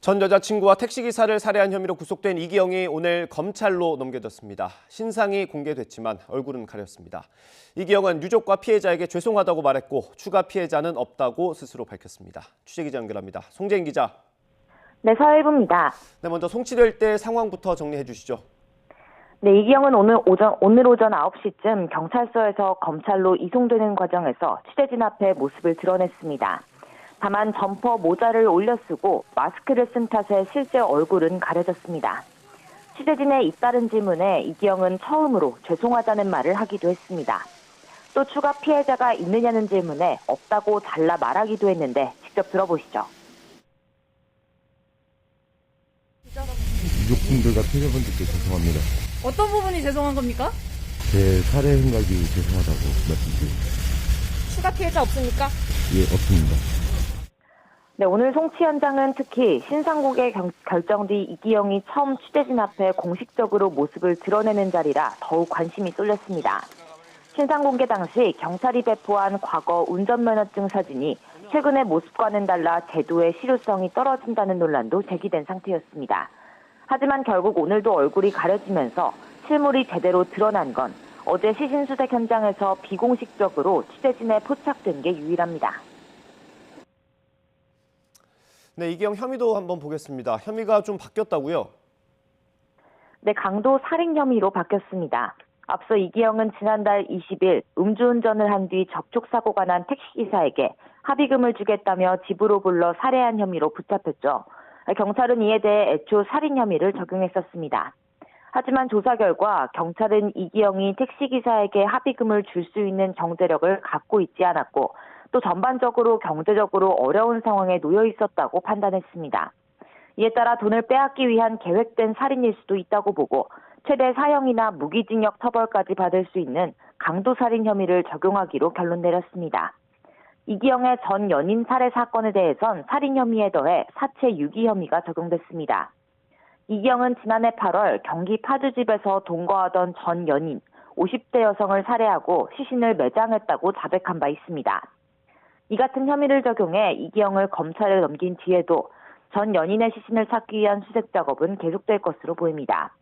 전 여자친구와 택시기사를 살해한 혐의로 구속된 이기영이 오늘 검찰로 넘겨졌습니다. 신상이 공개됐지만 얼굴은 가렸습니다. 이기영은 유족과 피해자에게 죄송하다고 말했고 추가 피해자는 없다고 스스로 밝혔습니다. 취재기자 연결합니다. 송재인 기자. 네, 서일부입니다. 네, 먼저 송치될 때 상황부터 정리해 주시죠. 네, 이기영은 오늘 오전 9시쯤 경찰서에서 검찰로 이송되는 과정에서 취재진 앞에 모습을 드러냈습니다. 다만 점퍼 모자를 올려 쓰고 마스크를 쓴 탓에 실제 얼굴은 가려졌습니다. 취재진의 잇따른 질문에 이기영은 처음으로 죄송하다는 말을 하기도 했습니다. 또 추가 피해자가 있느냐는 질문에 없다고 잘라 말하기도 했는데 직접 들어보시죠. 유족분들과 피해자분들께 죄송합니다. 어떤 부분이 죄송한 겁니까? 제 살해 생각이 죄송하다고 말씀드립니다. 추가 피해자 없습니까? 예, 없습니다. 네, 오늘 송치 현장은 특히 신상공개 결정 뒤 이기영이 처음 취재진 앞에 공식적으로 모습을 드러내는 자리라 더욱 관심이 쏠렸습니다. 신상공개 당시 경찰이 배포한 과거 운전면허증 사진이 최근의 모습과는 달라 제도의 실효성이 떨어진다는 논란도 제기된 상태였습니다. 하지만 결국 오늘도 얼굴이 가려지면서 실물이 제대로 드러난 건 어제 시신수색 현장에서 비공식적으로 취재진에 포착된 게 유일합니다. 네, 이기영 혐의도 한번 보겠습니다. 혐의가 좀 바뀌었다고요? 네, 강도 살인 혐의로 바뀌었습니다. 앞서 이기영은 지난달 20일 음주운전을 한 뒤 접촉사고가 난 택시기사에게 합의금을 주겠다며 집으로 불러 살해한 혐의로 붙잡혔죠. 경찰은 이에 대해 애초 살인 혐의를 적용했었습니다. 하지만 조사 결과 경찰은 이기영이 택시기사에게 합의금을 줄 수 있는 경제력을 갖고 있지 않았고 또 전반적으로 경제적으로 어려운 상황에 놓여 있었다고 판단했습니다. 이에 따라 돈을 빼앗기 위한 계획된 살인일 수도 있다고 보고 최대 사형이나 무기징역 처벌까지 받을 수 있는 강도살인 혐의를 적용하기로 결론 내렸습니다. 이기영의 전 연인 살해 사건에 대해선 살인 혐의에 더해 사체 유기 혐의가 적용됐습니다. 이기영은 지난해 8월 경기 파주집에서 동거하던 전 연인 50대 여성을 살해하고 시신을 매장했다고 자백한 바 있습니다. 이 같은 혐의를 적용해 이기영을 검찰에 넘긴 뒤에도 전 연인의 시신을 찾기 위한 수색 작업은 계속될 것으로 보입니다.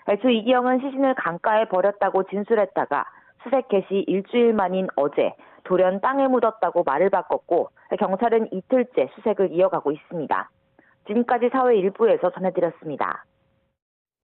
애초 이기영은 시신을 강가에 버렸다고 진술했다가 수색 개시 일주일 만인 어제 돌연 땅에 묻었다고 말을 바꿨고 경찰은 이틀째 수색을 이어가고 있습니다. 지금까지 사회 일부에서 전해드렸습니다.